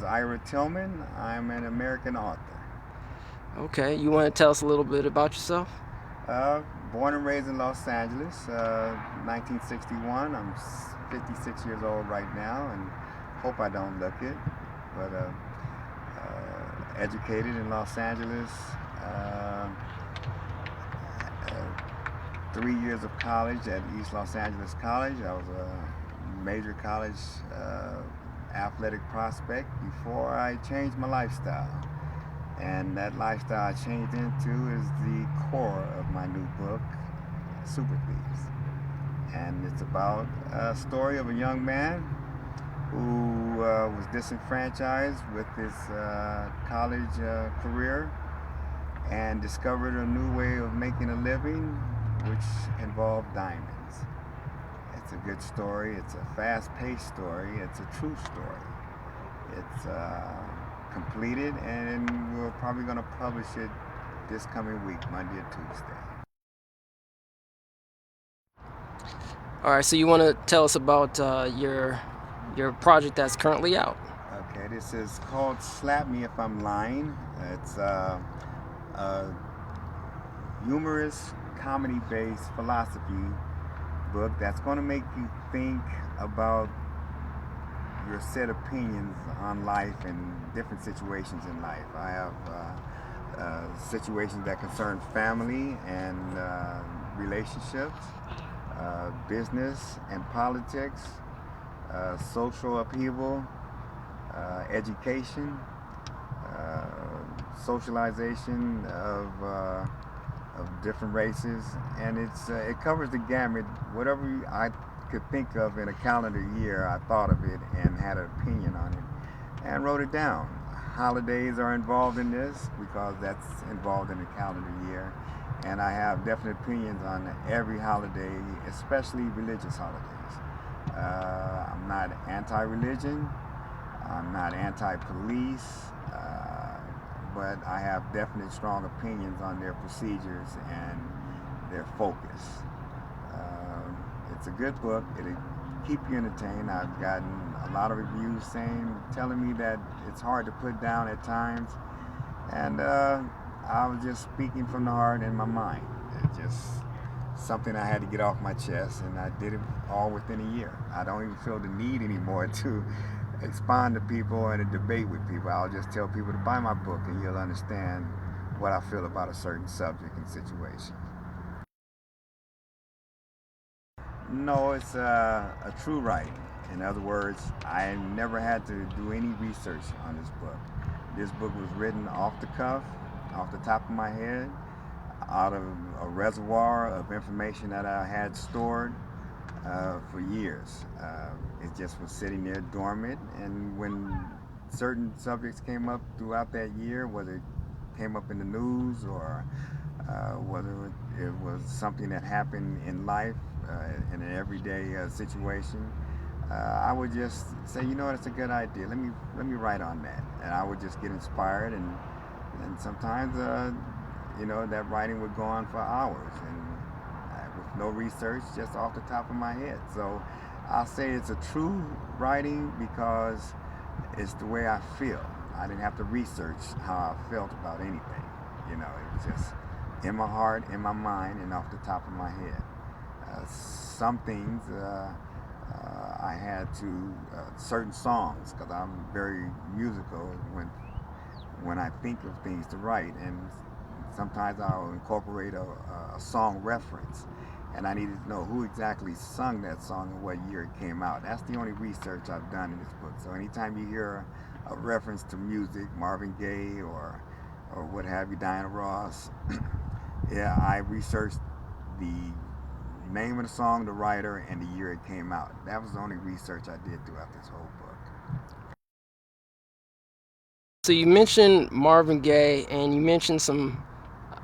Ira Tillman. I'm an American author. Okay, you want to tell us a little bit about yourself? Uh, Born and raised in Los Angeles, 1961. I'm 56 years old right now and hope I don't look it. But educated in Los Angeles, 3 years of college at East Los Angeles College. I was a major college athletic prospect before I changed my lifestyle. And that lifestyle I changed into is the core of my new book, Super Thieves. And it's about a story of a young man who was disenfranchised with his college career and discovered a new way of making a living, which involved diamonds. It's a good story. It's a fast-paced story. It's a true story. It's completed, and we're probably going to publish it this coming week, Monday or Tuesday. All right, so you want to tell us about your project that's currently out? Okay, this is called Slap Me If I'm Lying. It's a humorous, comedy-based philosophy book that's going to make you think about your set opinions on life and different situations in life. I have situations that concern family and relationships, business and politics, social upheaval, education, socialization of different races, and it covers the gamut. Whatever I could think of in a calendar year, I thought of it and had an opinion on it and wrote it down. Holidays are involved in this because that's involved in the calendar year, and I have definite opinions on every holiday, especially religious holidays. I'm not anti-religion. I'm not anti-police. But I have definite strong opinions on their procedures and their focus. It's a good book. It'll keep you entertained. I've gotten a lot of reviews telling me that it's hard to put down at times, and I was just speaking from the heart and my mind. It's just something I had to get off my chest, and I did it all within a year. I don't even feel the need anymore to expound to people and to debate with people. I'll just tell people to buy my book and you'll understand what I feel about a certain subject and situation. No, it's a true writing. In other words, I never had to do any research on this book. This book was written off the cuff, off the top of my head, out of a reservoir of information that I had stored for years. It just was sitting there dormant, and when certain subjects came up throughout that year, whether it came up in the news or whether it was something that happened in life, in an everyday situation, I would just say, you know what, it's a good idea. Let me write on that, and I would just get inspired, and sometimes that writing would go on for hours, and with no research, just off the top of my head. So I'll say it's a true writing because it's the way I feel. I didn't have to research how I felt about anything. It was just in my heart, in my mind, and off the top of my head. Some things I had to certain songs, because I'm very musical when I think of things to write, and sometimes I'll incorporate a song reference, and I needed to know who exactly sung that song and what year it came out. That's the only research I've done in this book. So anytime you hear a reference to music, Marvin Gaye or what have you, Diana Ross, yeah, I researched the name of the song, the writer, and the year it came out. That was the only research I did throughout this whole book. So you mentioned Marvin Gaye, and you mentioned some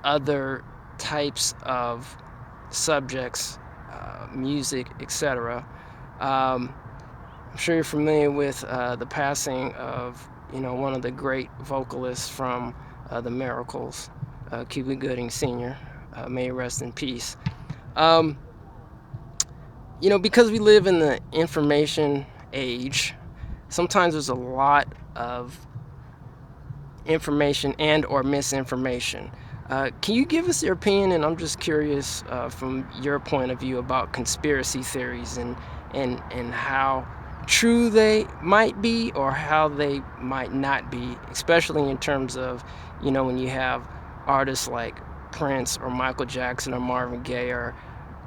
other types of subjects, music, etc. I'm sure you're familiar with the passing of one of the great vocalists from the Miracles, Cuba Gooding Sr. May he rest in peace. Um, because we live in the information age, sometimes there's a lot of information and or misinformation. Can you give us your opinion? And I'm just curious from your point of view about conspiracy theories and how true they might be or how they might not be, especially in terms of, when you have artists like Prince or Michael Jackson or Marvin Gaye or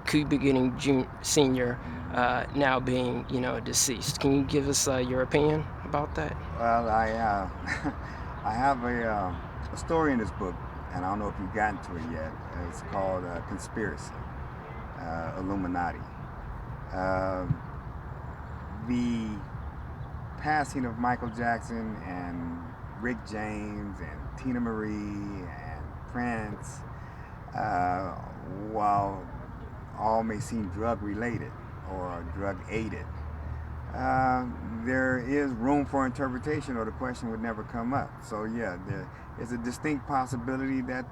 Cuba Gooding Sr. Now being, deceased. Can you give us your opinion about that? Well, I have a story in this book, and I don't know if you've gotten to it yet. It's called Conspiracy, Illuminati. Um the passing of Michael Jackson and Rick James and Tina Marie and Prince, uh, while all may seem drug related or drug aided, uh, there is room for interpretation, or the question would never come up. So yeah, there is a distinct possibility that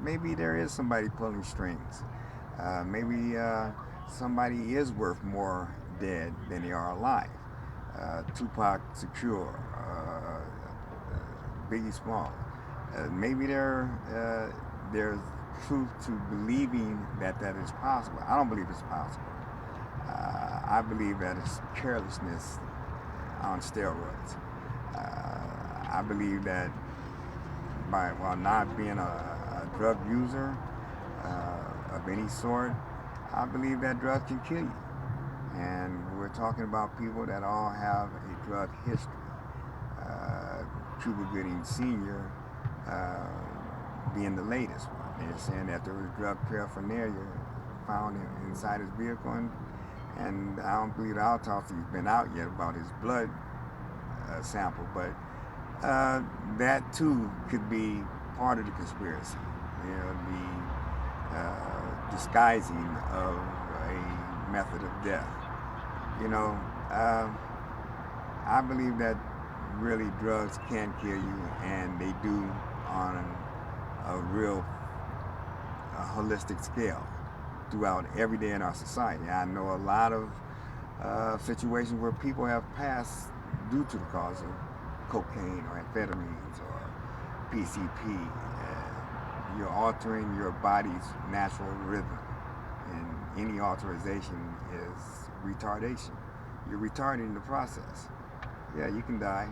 maybe there is somebody pulling strings. Maybe somebody is worth more dead than they are alive. Tupac Shakur, Biggie Small. Maybe there's truth to believing that that is possible. I don't believe it's possible. I believe that it's carelessness on steroids. I believe that while not being a drug user of any sort, I believe that drugs can kill you. And we're talking about people that all have a drug history. Uh, Cuba Gooding Sr. Being the latest one. They're saying that there was drug paraphernalia found inside his vehicle, and I don't believe the autopsy's been out yet about his blood sample, but that too could be part of the conspiracy. The disguising of a method of death. You know, uh, I believe that really drugs can kill you, and they do on a real holistic scale throughout every day in our society. I know a lot of situations where people have passed due to the cause of cocaine or amphetamines or PCP. You're altering your body's natural rhythm, and any alteration is retardation. You're retarding the process. Yeah, you can die,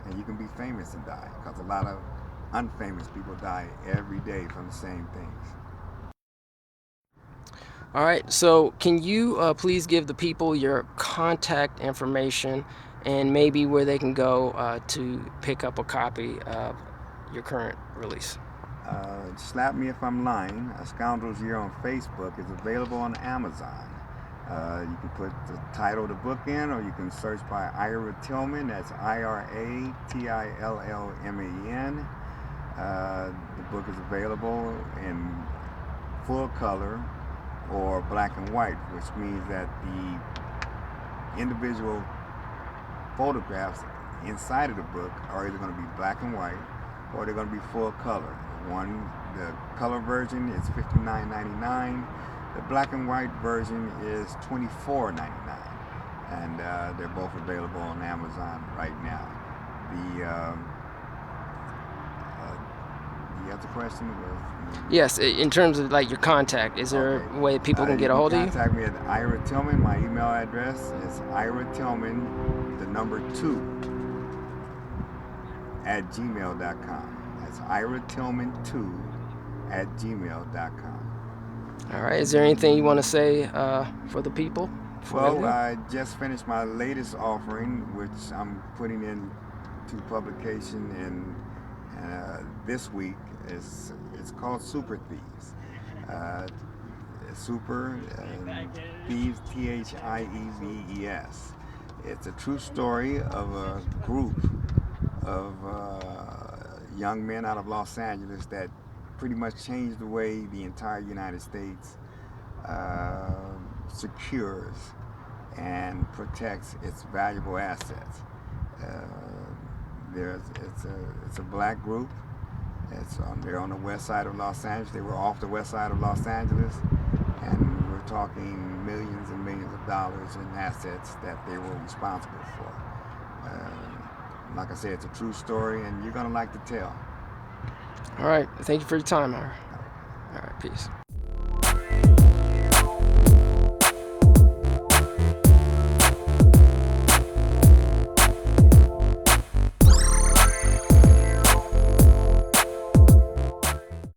and you can be famous and die, because a lot of unfamous people die every day from the same things. All right. So, can you please give the people your contact information and maybe where they can go to pick up a copy of your current release? Slap Me If I'm Lying, A Scoundrel's Year on Facebook is available on Amazon. You can put the title of the book in, or you can search by Ira Tillman. That's IRATILLMAN. The book is available in full color or black and white, which means that the individual photographs inside of the book are either going to be black and white or they're going to be full color. The color version is $59.99. The black and white version is $24.99, and they're both available on Amazon right now. The other question was. Yes, in terms of like your contact, is there Okay. a way people can You get a can hold of you? contact me at Ira Tillman. My email address is Ira Tillman, the number 2, at gmail.com. That's Ira Tillman 2 at gmail.com. All right. Is there anything you want to say for the people? Well, I just finished my latest offering, which I'm putting into publication in this week. It's called Super Thieves. Uh, Super Thieves, Thieves. It's a true story of a group of young men out of Los Angeles that pretty much changed the way the entire United States uh, secures and protects its valuable assets. Uh, it's a black group. They're on the west side of Los Angeles. They were off the west side of Los Angeles, and we're talking millions and millions of dollars in assets that they were responsible for. Like I said, it's a true story, and you're gonna like to tell. All right. Thank you for your time, Ira. All right. Peace.